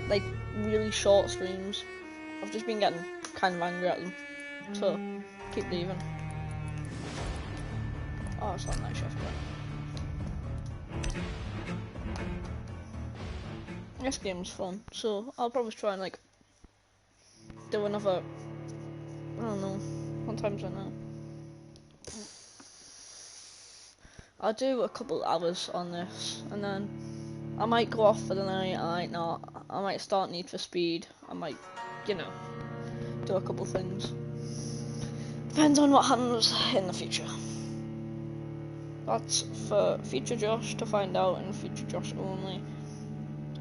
like really short streams. I've just been getting kind of angry at them, so keep leaving. Oh, it's not night shift. This game's fun, so I'll probably try and like do another. I don't know. What time's it now? I'll do a couple hours on this, and then I might go off for the night. I might not. I might start Need for Speed. I might, you know, do a couple things. Depends on what happens in the future. That's for future Josh to find out, and future Josh only.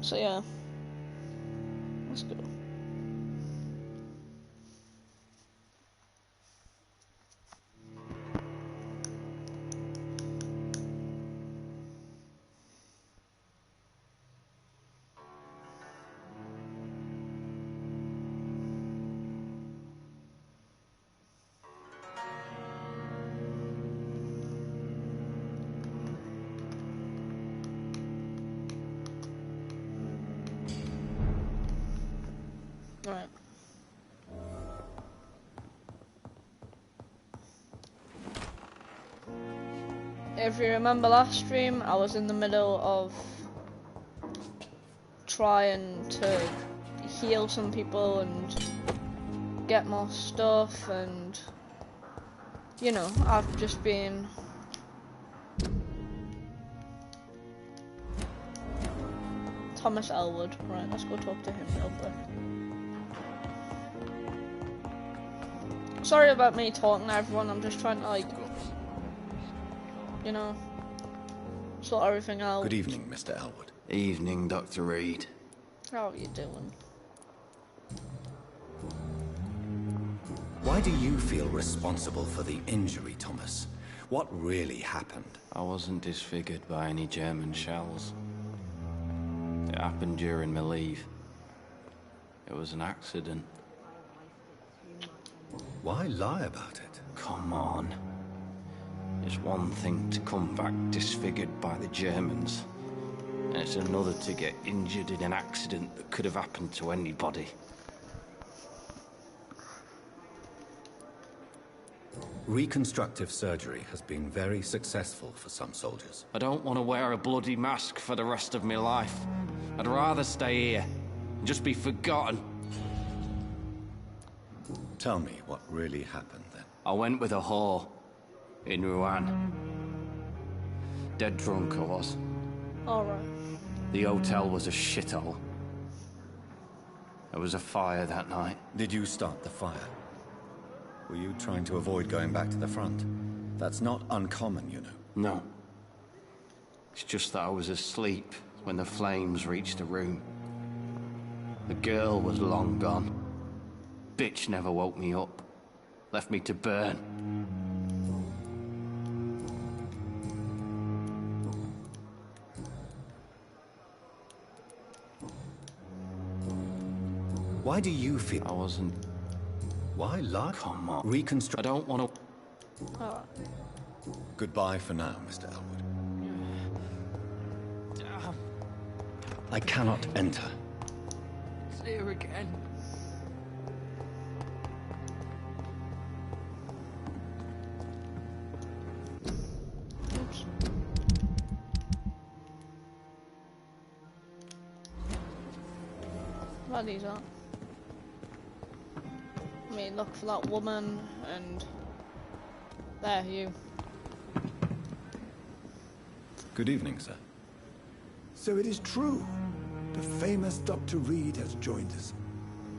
So yeah, let's go. Alright. If you remember last stream, I was in the middle of trying to heal some people and get more stuff, and you know, I've just been Thomas Elwood. Right, let's go talk to him real quick. Sorry about me talking to everyone, I'm just trying to like, you know, sort everything out. Good evening, Mr. Elwood. Evening, Dr. Reed. How are you doing? Why do you feel responsible for the injury, Thomas? What really happened? I wasn't disfigured by any German shells. It happened during my leave. It was an accident. Why lie about it? Come on. It's one thing to come back disfigured by the Germans, and it's another to get injured in an accident that could have happened to anybody. Reconstructive surgery has been very successful for some soldiers. I don't want to wear a bloody mask for the rest of my life. I'd rather stay here and just be forgotten. Tell me what really happened then. I went with a whore in Rouen. Dead drunk I was. Alright. The hotel was a shithole. There was a fire that night. Did you start the fire? Were you trying to avoid going back to the front? That's not uncommon, you know. No. It's just that I was asleep when the flames reached the room. The girl was long gone. Bitch never woke me up. Left me to burn. Why do you feel... I wasn't... Why lie? Come on. Reconstruct... I don't want to... Alright. Goodbye for now, Mr. Elwood. I cannot enter. It's here again. Oops. What are these at? I mean, look for that woman, and there, you. Good evening, sir. So it is true. The famous Dr. Reed has joined us.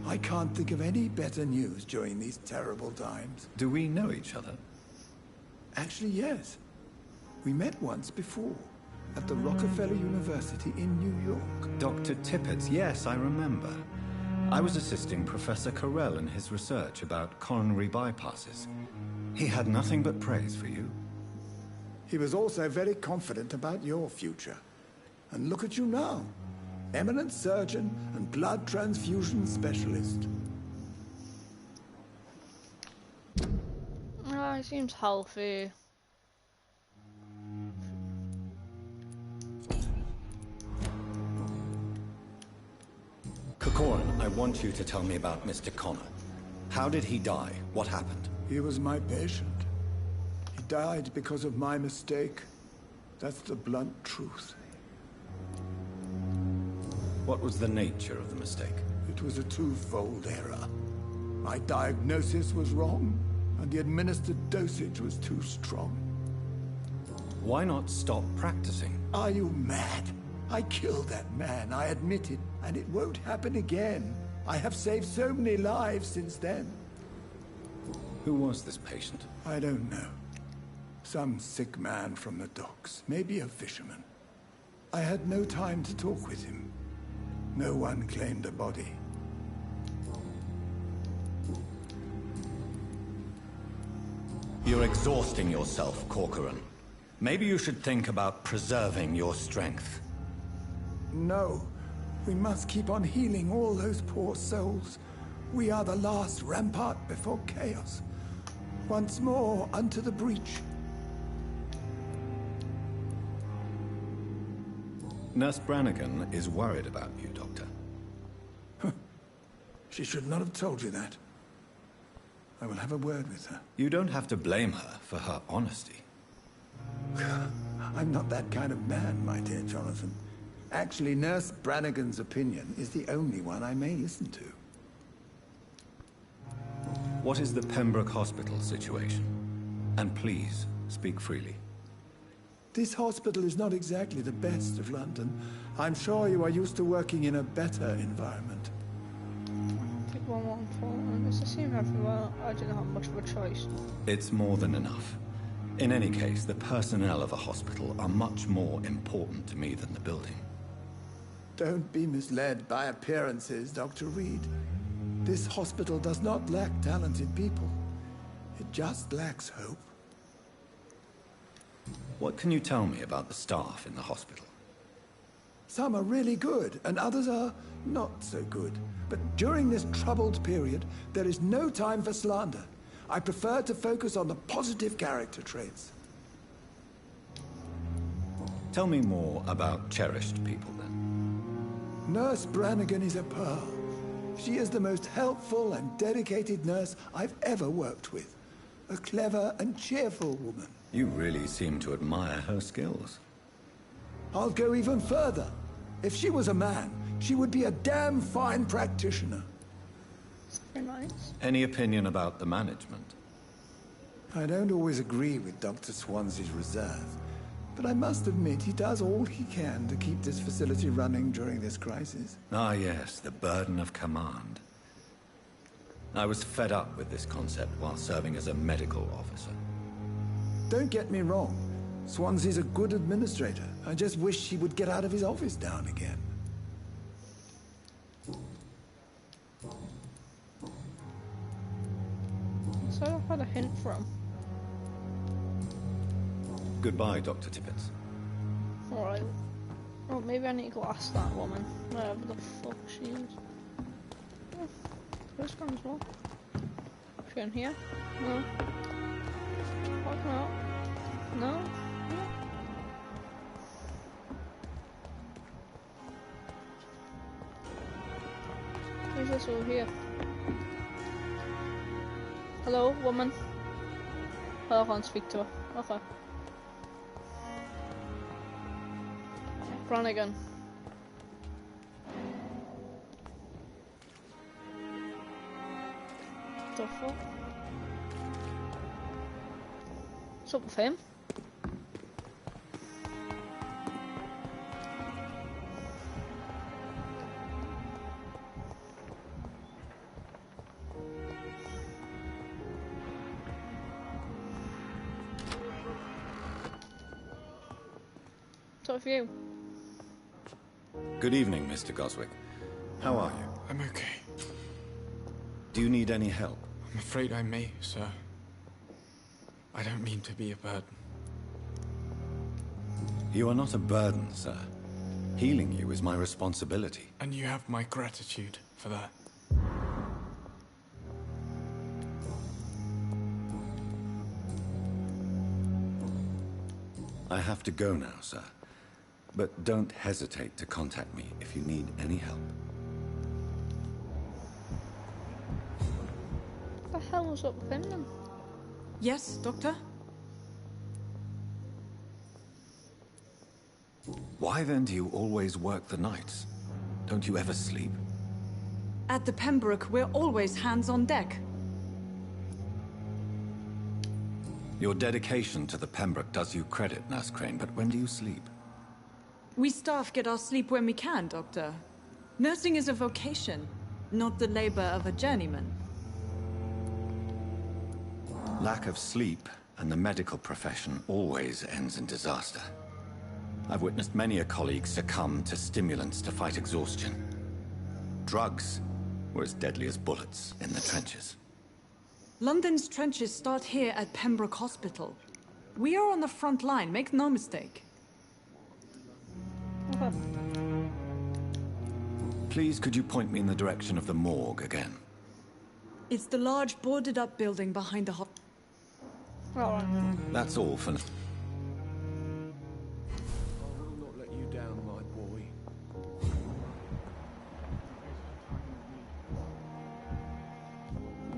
I can't think of any better news during these terrible times. Do we know each other? Actually, yes. We met once before, at the Rockefeller University in New York. Dr. Tippett, yes, I remember. I was assisting Professor Carell in his research about coronary bypasses. He had nothing but praise for you. He was also very confident about your future. And look at you now. Eminent surgeon and blood transfusion specialist. He seems healthy. Corcoran, I want you to tell me about Mr. Connor. How did he die? What happened? He was my patient. He died because of my mistake. That's the blunt truth. What was the nature of the mistake? It was a twofold error. My diagnosis was wrong, and the administered dosage was too strong. Why not stop practicing? Are you mad? I killed that man, I admit it, and it won't happen again. I have saved so many lives since then. Who was this patient? I don't know. Some sick man from the docks, maybe a fisherman. I had no time to talk with him. No one claimed a body. You're exhausting yourself, Corcoran. Maybe you should think about preserving your strength. No. We must keep on healing all those poor souls. We are the last rampart before chaos. Once more, unto the breach. Nurse Brannigan is worried about you, Doctor. She should not have told you that. I will have a word with her. You don't have to blame her for her honesty. I'm not that kind of man, my dear Jonathan. Actually, Nurse Brannigan's opinion is the only one I may listen to. What is the Pembroke Hospital situation? And please, speak freely. This hospital is not exactly the best of London. I'm sure you are used to working in a better environment. Pick one for, and it's the same everywhere. I didn't have much of a choice. It's more than enough. In any case, the personnel of a hospital are much more important to me than the building. Don't be misled by appearances, Dr. Reed. This hospital does not lack talented people. It just lacks hope. What can you tell me about the staff in the hospital? Some are really good, and others are not so good. But during this troubled period, there is no time for slander. I prefer to focus on the positive character traits. Tell me more about cherished people, then. Nurse Brannigan is a pearl. She is the most helpful and dedicated nurse I've ever worked with. A clever and cheerful woman. You really seem to admire her skills. I'll go even further. If she was a man, she would be a damn fine practitioner. Very nice. Any opinion about the management? I don't always agree with Dr. Swansea's reserve, but I must admit he does all he can to keep this facility running during this crisis. Ah, yes, the burden of command. I was fed up with this concept while serving as a medical officer. Don't get me wrong. Swansea's a good administrator. I just wish he would get out of his office now and again. So I had a hint from. Goodbye, Dr. Tippett. Alright. Well, maybe I need to go ask that woman. Wherever the fuck she is. Oh, this one as well. She in here? No. Fuck no. No? Who's this over here? Hello, woman. Oh, I can't speak to her. Okay. Brannigan. The fuck? What's up with him? What's up with you? Good evening, Mr. Goswick. How are you? I'm okay. Do you need any help? I'm afraid I may, sir. I don't mean to be a burden. You are not a burden, sir. Healing you is my responsibility. And you have my gratitude for that. I have to go now, sir. But don't hesitate to contact me if you need any help. hell was up with him then? Yes, Doctor? Why then do you always work the nights? Don't you ever sleep? At the Pembroke, we're always hands on deck. Your dedication to the Pembroke does you credit, Nurse Crane, but when do you sleep? We staff get our sleep when we can, Doctor. Nursing is a vocation, not the labor of a journeyman. Lack of sleep and the medical profession always ends in disaster. I've witnessed many a colleague succumb to stimulants to fight exhaustion. Drugs were as deadly as bullets in the trenches. London's trenches start here at Pembroke Hospital. We are on the front line, make no mistake. Okay. Please, could you point me in the direction of the morgue again? It's the large boarded-up building behind the hop. Alright. That's all for now. I will not let you down, my boy.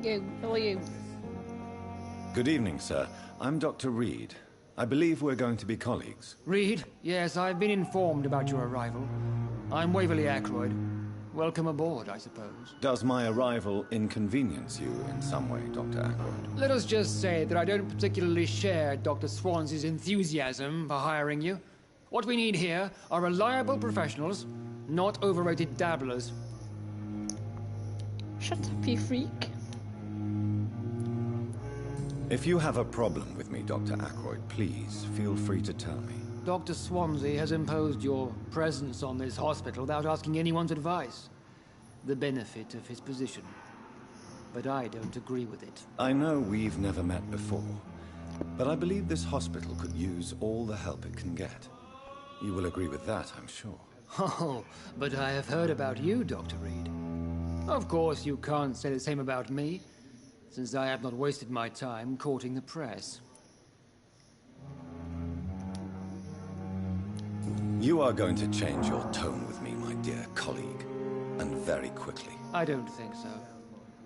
You, who are you? Good evening, sir. I'm Dr. Reed. I believe we're going to be colleagues. Reed? Yes, I've been informed about your arrival. I'm Waverly Ackroyd. Welcome aboard, I suppose. Does my arrival inconvenience you in some way, Dr. Ackroyd? Let us just say that I don't particularly share Dr. Swansea's enthusiasm for hiring you. What we need here are reliable professionals, not overrated dabblers. Shut up, you freak. If you have a problem with me, Dr. Ackroyd, please feel free to tell me. Dr. Swansea has imposed your presence on this hospital without asking anyone's advice. The benefit of his position. But I don't agree with it. I know we've never met before, but I believe this hospital could use all the help it can get. You will agree with that, I'm sure. Oh, but I have heard about you, Dr. Reed. Of course, you can't say the same about me, since I have not wasted my time courting the press. You are going to change your tone with me, my dear colleague, and very quickly. I don't think so.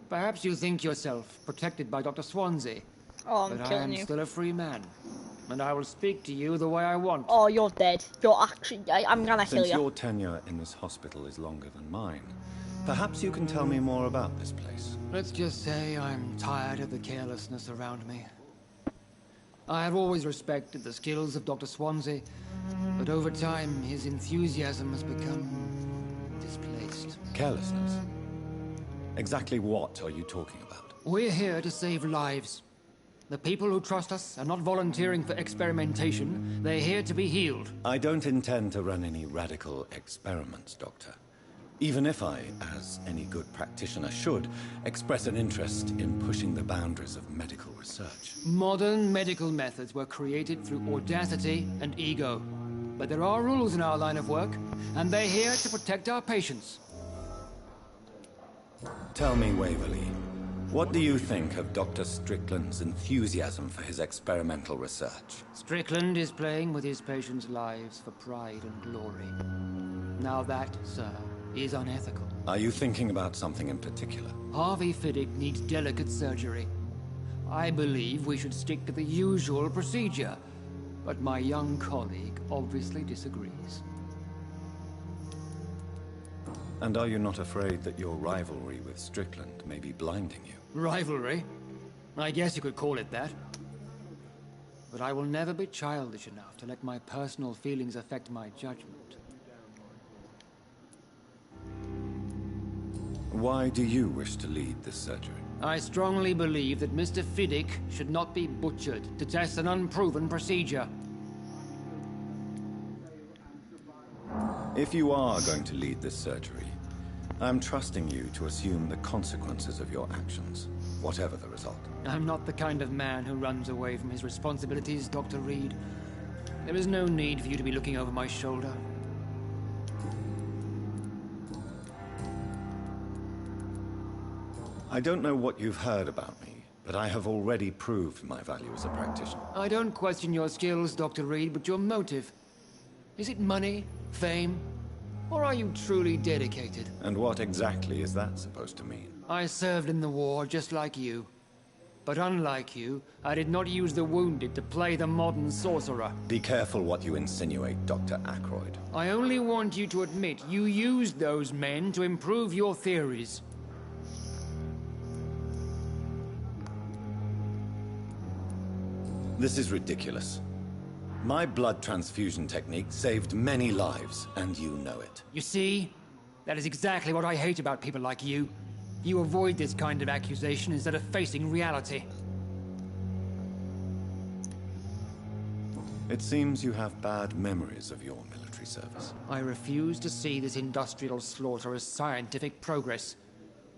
Perhaps you think yourself protected by Dr. Swansea. Oh, I'm But I killing am you. still a free man. And I will speak to you the way I want. Oh, you're dead. You're actually... I'm gonna kill Since you. your tenure in this hospital is longer than mine, perhaps you can tell me more about this place. Let's just say I'm tired of the carelessness around me. I have always respected the skills of Dr. Swansea, but over time his enthusiasm has become displaced. Carelessness? Exactly what are you talking about? We're here to save lives. The people who trust us are not volunteering for experimentation. They're here to be healed. I don't intend to run any radical experiments, Doctor. Even if I, as any good practitioner should, express an interest in pushing the boundaries of medical research. Modern medical methods were created through audacity and ego. But there are rules in our line of work, and they're here to protect our patients. Tell me, Waverly, what do you think of Dr. Strickland's enthusiasm for his experimental research? Strickland is playing with his patients' lives for pride and glory. Now that, sir, is unethical. Are you thinking about something in particular? Harvey Fiddick needs delicate surgery. I believe we should stick to the usual procedure, but my young colleague obviously disagrees. And are you not afraid that your rivalry with Strickland may be blinding you? Rivalry? I guess you could call it that. But I will never be childish enough to let my personal feelings affect my judgment. Why do you wish to lead this surgery? I strongly believe that Mr. Fiddick should not be butchered to test an unproven procedure. If you are going to lead this surgery, I'm trusting you to assume the consequences of your actions, whatever the result. I'm not the kind of man who runs away from his responsibilities, Dr. Reed. There is no need for you to be looking over my shoulder. I don't know what you've heard about me, but I have already proved my value as a practitioner. I don't question your skills, Dr. Reed, but your motive. Is it money, fame, or are you truly dedicated? And what exactly is that supposed to mean? I served in the war just like you. But unlike you, I did not use the wounded to play the modern sorcerer. Be careful what you insinuate, Dr. Ackroyd. I only want you to admit you used those men to improve your theories. This is ridiculous. My blood transfusion technique saved many lives, and you know it. You see? That is exactly what I hate about people like you. You avoid this kind of accusation instead of facing reality. It seems you have bad memories of your military service. I refuse to see this industrial slaughter as scientific progress.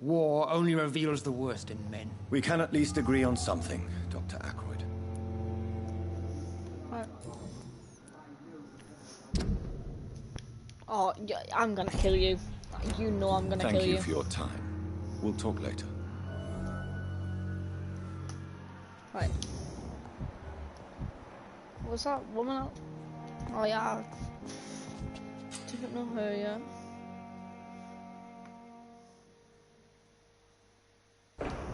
War only reveals the worst in men. We can at least agree on something, Dr. Ackroyd. Oh, yeah, I'm gonna kill you. You know I'm gonna kill you. Thank you for your time. We'll talk later. Right. Was that woman out? Oh yeah. Didn't know her yet.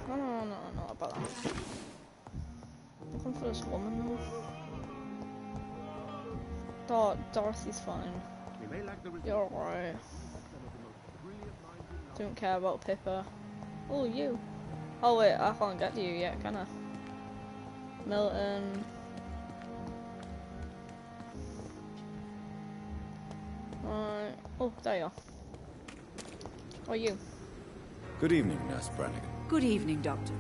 No, about that. Looking for this woman though. Dorothy's fine. You're alright. Don't care about Pippa. Oh, you. Oh wait, I can't get to you yet, can I? Milton. Right. Oh, there you are. Oh, you. Good evening, Nurse Brannigan. Good evening, Doctor.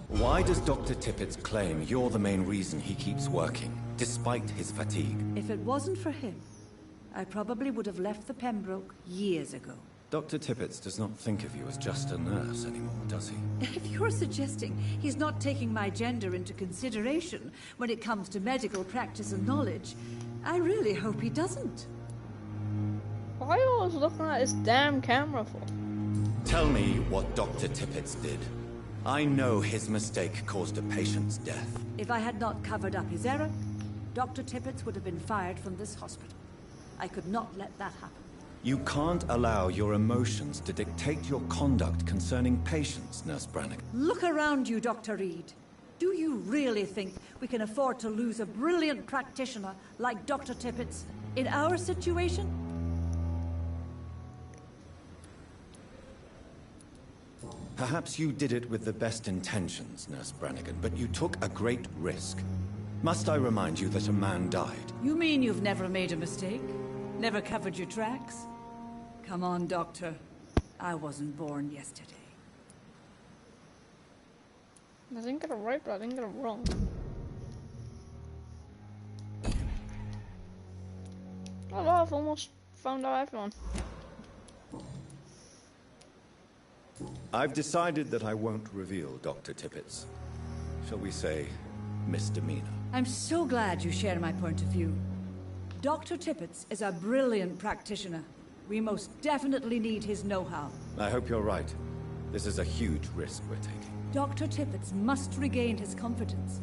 Why does Dr. Tippett claim you're the main reason he keeps working, despite his fatigue? If it wasn't for him, I probably would have left the Pembroke years ago. Dr. Tippett does not think of you as just a nurse anymore, does he? If you're suggesting he's not taking my gender into consideration when it comes to medical practice and knowledge, I really hope he doesn't. Why are you always looking at his damn camera for? Tell me what Dr. Tippett did. I know his mistake caused a patient's death. If I had not covered up his error, Dr. Tippett would have been fired from this hospital. I could not let that happen. You can't allow your emotions to dictate your conduct concerning patients, Nurse Brannigan. Look around you, Dr. Reed. Do you really think we can afford to lose a brilliant practitioner like Dr. Tippett in our situation? Perhaps you did it with the best intentions, Nurse Brannigan, but you took a great risk. Must I remind you that a man died? You mean you've never made a mistake? Never covered your tracks? Come on, Doctor. I wasn't born yesterday. I didn't get it right, but I didn't get it wrong. Oh, well, I've almost found out everyone. I've decided that I won't reveal Dr. Tippett's, shall we say, misdemeanor. I'm so glad you share my point of view. Dr. Tippett is a brilliant practitioner. We most definitely need his know-how. I hope you're right. This is a huge risk we're taking. Dr. Tippett must regain his confidence.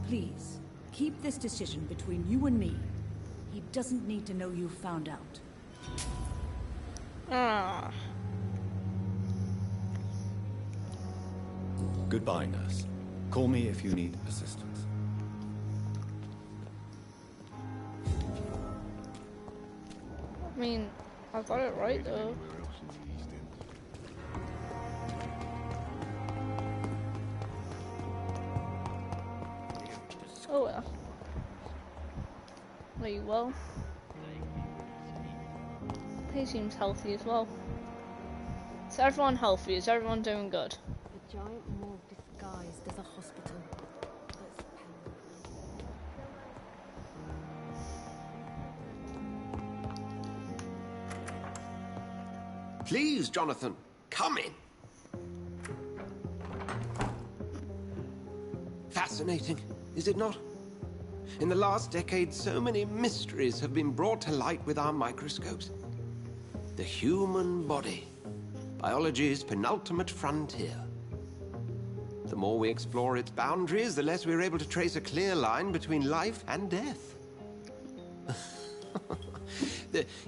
Please, keep this decision between you and me. He doesn't need to know you found out. Ah. Goodbye, nurse. Call me if you need assistance. I mean, I got it right though. Oh well. Are you well? He seems healthy as well. Is everyone healthy? Is everyone doing good? A giant morgue disguised as a hospital. Please, Jonathan, come in. Fascinating, is it not? In the last decade, so many mysteries have been brought to light with our microscopes. The human body, biology's penultimate frontier. The more we explore its boundaries, the less we're able to trace a clear line between life and death.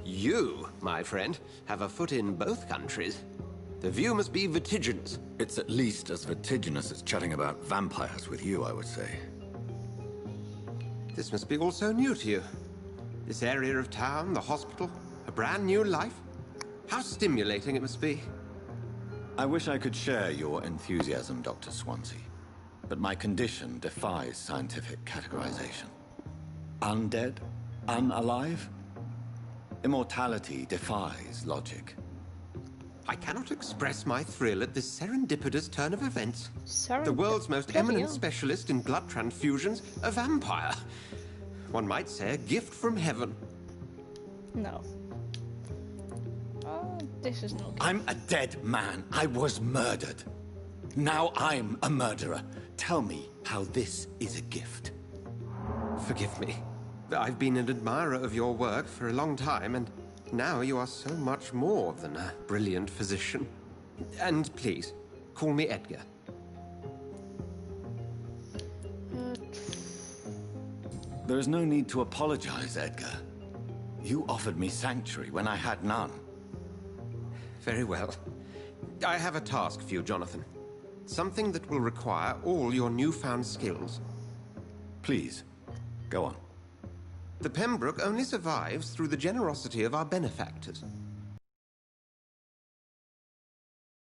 You, my friend, have a foot in both countries. The view must be vertiginous. It's at least as vertiginous as chatting about vampires with you, I would say. This must be all so new to you. This area of town, the hospital, a brand new life. How stimulating it must be. I wish I could share your enthusiasm, Dr. Swansea. But my condition defies scientific categorization. Undead? Unalive? Immortality defies logic. I cannot express my thrill at this serendipitous turn of events. The world's most Bloody eminent hell. specialist in blood transfusions, a vampire. One might say a gift from heaven. No. Oh, this is not good. I'm a dead man. I was murdered. Now I'm a murderer. Tell me how this is a gift. Forgive me. I've been an admirer of your work for a long time, and now you are so much more than a brilliant physician. And please, call me Edgar. There is no need to apologize, Edgar. You offered me sanctuary when I had none. Very well. I have a task for you, Jonathan. Something that will require all your newfound skills. Please, go on. The Pembroke only survives through the generosity of our benefactors.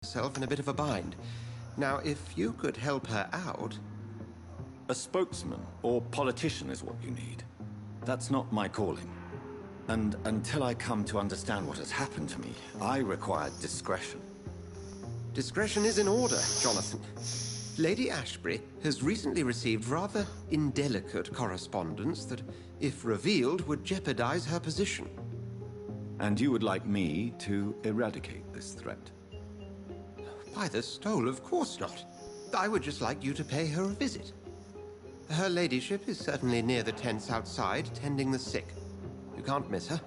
Herself in a bit of a bind. Now, if you could help her out... A spokesman or politician is what you need. That's not my calling. And until I come to understand what has happened to me, I require discretion. Discretion is in order, Jonathan. Lady Ashbury has recently received rather indelicate correspondence that, if revealed, would jeopardize her position. And you would like me to eradicate this threat? By the stole, of course not. I would just like you to pay her a visit. Her ladyship is certainly near the tents outside, tending the sick. You can't miss her.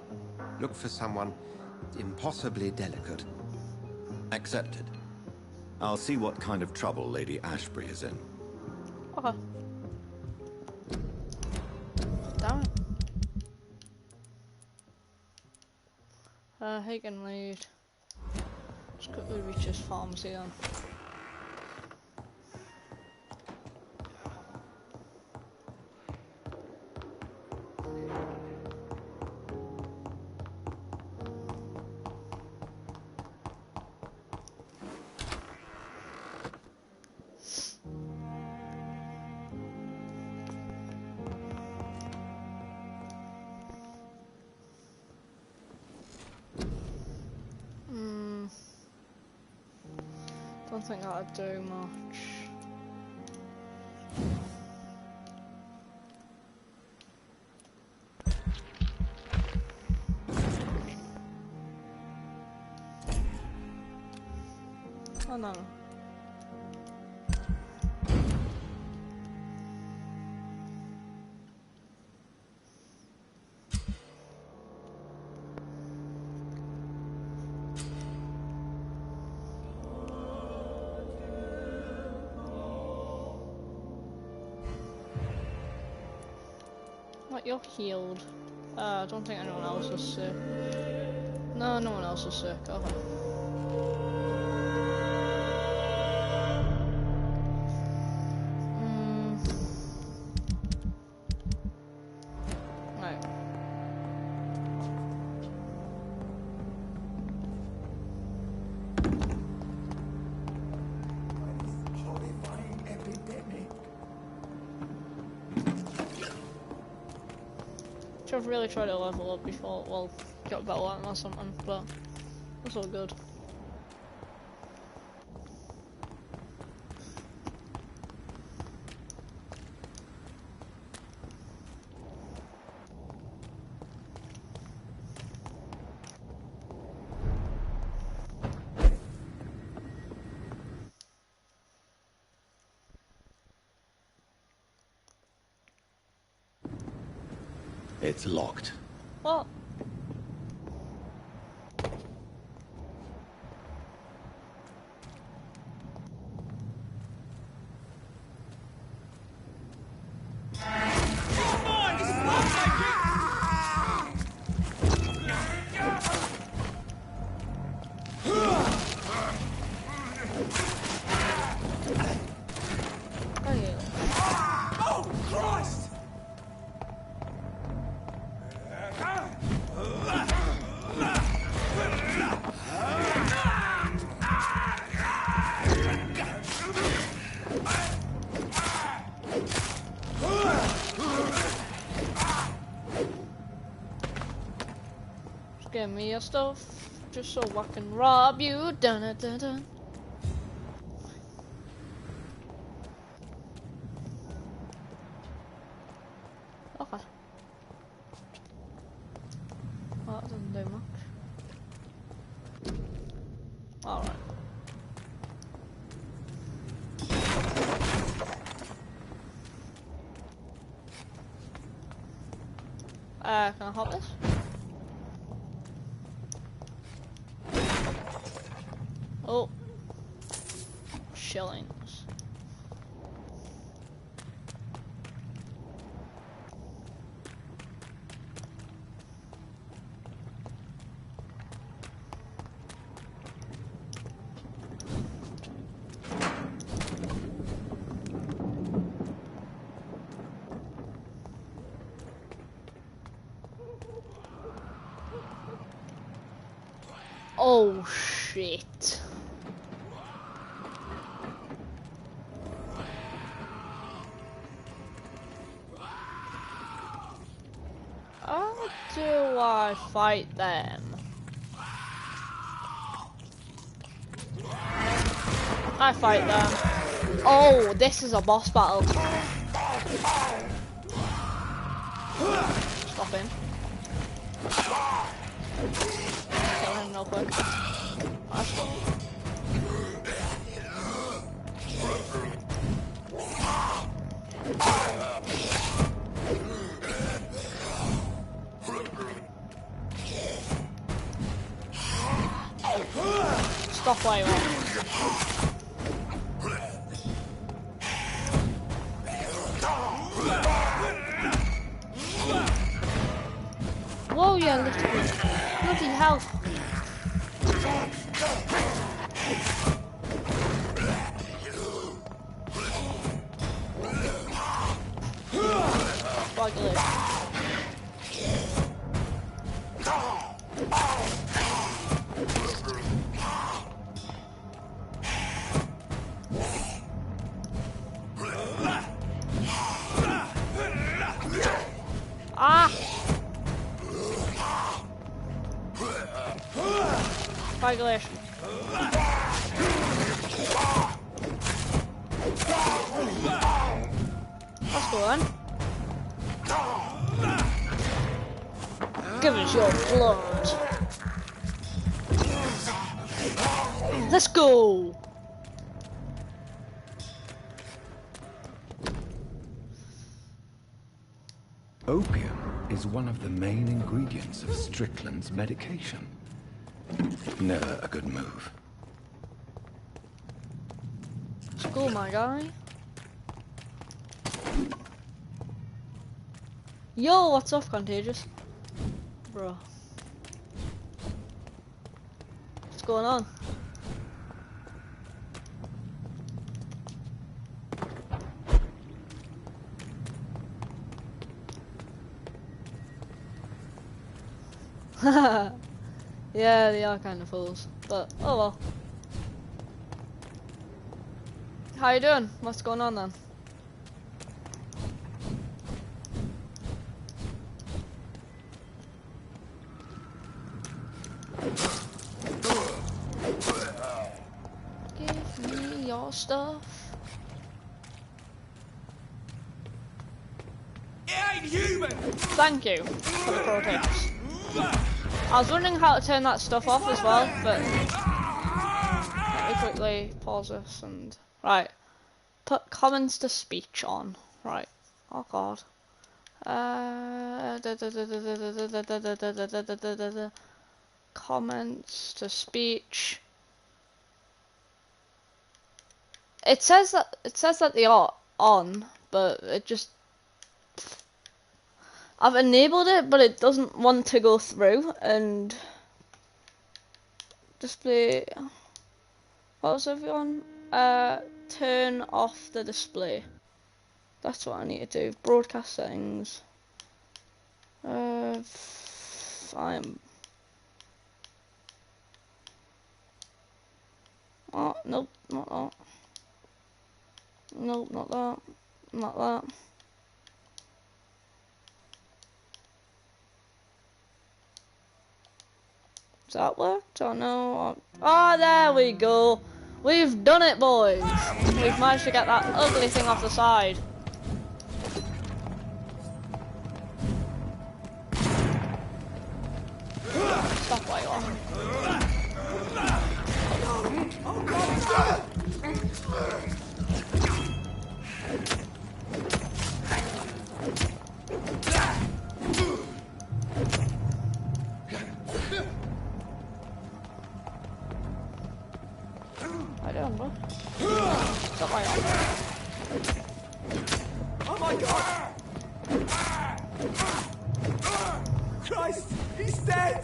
Look for someone impossibly delicate. Accepted. I'll see what kind of trouble Lady Ashbury is in. Okay. Damn it. He can lead. Let's quickly reach his pharmacy then. Don't think that'd do much. Oh no. What, you're healed? I don't think anyone else is sick. No, no one else is sick. Okay. Right. Horrifying epidemic. Should have really tried to level up before, well, got a better item or something, but that's all good. It's locked. What? Just give me your stuff, just so I can rob you. Dun dun dun dun. Okay. Well, that doesn't do much. Alright. Can I hop this? Oh. Shillings. Oh shit. How do I fight them? I fight them. Oh, this is a boss battle. Stop him. Kill him real quick. That's cool. Stop while you're on. Whoa, yeah, little bit. Bloody hell. Spike. Ah! Spike. Let's go on. Give us your blood. Let's go. Opium is one of the main ingredients of Strickland's medication. Never a good move. Let's go, my guy. Yo, what's up, Contagious? Bro. What's going on? Yeah, they are kind of fools, but oh well. How you doing? What's going on then? Give me your stuff. It ain't human. Thank you for the pro tips. I was wondering how to turn that stuff off as well, but let me quickly pause this and right. Put comments to speech on. Right. Oh god. Comments to speech. It says that they are on, but it just I've enabled it, but it doesn't want to go through and display. What was everyone? Turn off the display. That's what I need to do. Broadcast settings. I'm. Oh, nope, not that. Nope, not that. Not that. Does that work? Don't know. Oh, there we go. We've done it, boys. We've managed to get that ugly thing off the side. Stop where you are. I don't know. Stop where you are. Oh my god! Christ! He's dead!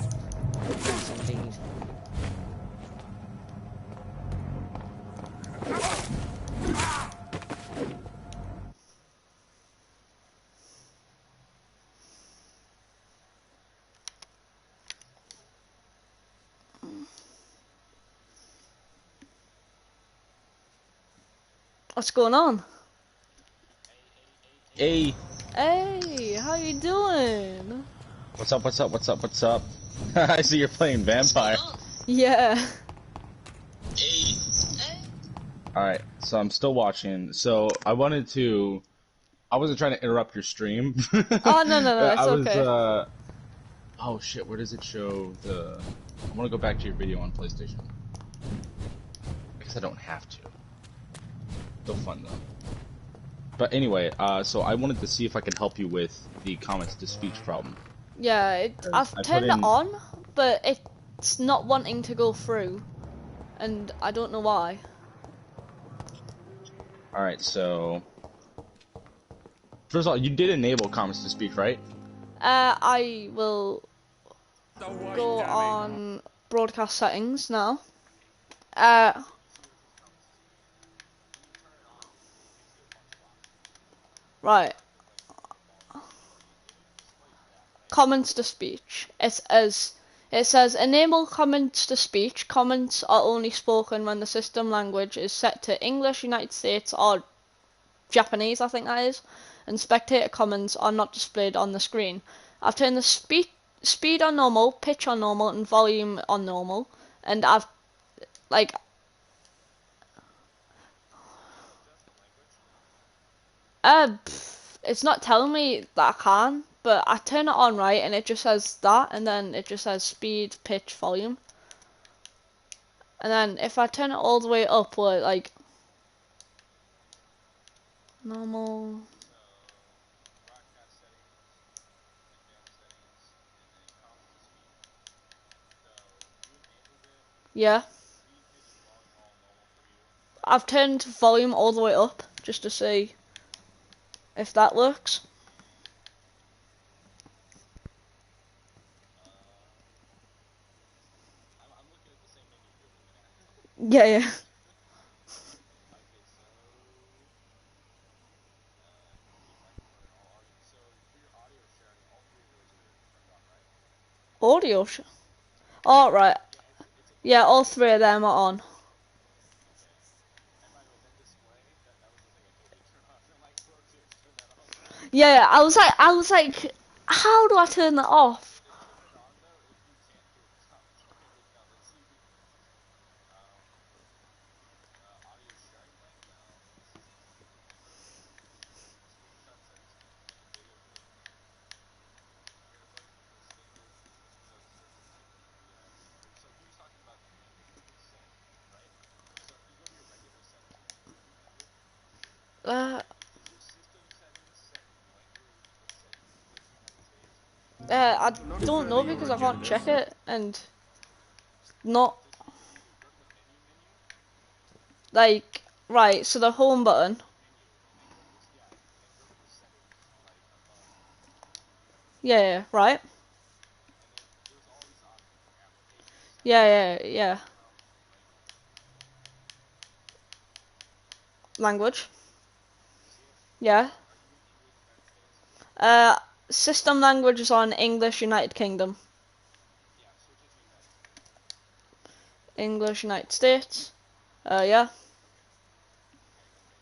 Indeed. What's going on? Hey, Hey, how you doing? what's up, what's up, what's up, what's up? I see you're playing Vampire. Yeah. Alright, so I'm still watching. So I wasn't trying to interrupt your stream. Oh, no, it's I was, okay. oh shit, where does it show I want to go back to your video on PlayStation. I guess I don't have to. Still fun though. But anyway, so I wanted to see if I could help you with the comments to speech problem. Yeah, I've turned it on, but it's not wanting to go through, and I don't know why. Alright, so first of all, you did enable comments to speech, right? I will go on broadcast settings now. Right. Comments to speech. It says enable comments to speech. Comments are only spoken when the system language is set to English, United States, or Japanese, I think that is, and spectator comments are not displayed on the screen. I've turned the speed on normal, pitch on normal, and volume on normal, and I've it's not telling me that I can, but I turn it on right, and it just says that, and then it just says speed, pitch, volume, and then if I turn it all the way up, like normal. Yeah. I've turned volume all the way up just to see if that works. Yeah. Audio Oh, right. Yeah, all three of them are on. Yeah, I was like, how do I turn that off? I don't know because I can't check it, and not like right. So the home button. Yeah, right. Yeah. Language. Yeah. Uh, System language is on English, United Kingdom. English, United States. Yeah.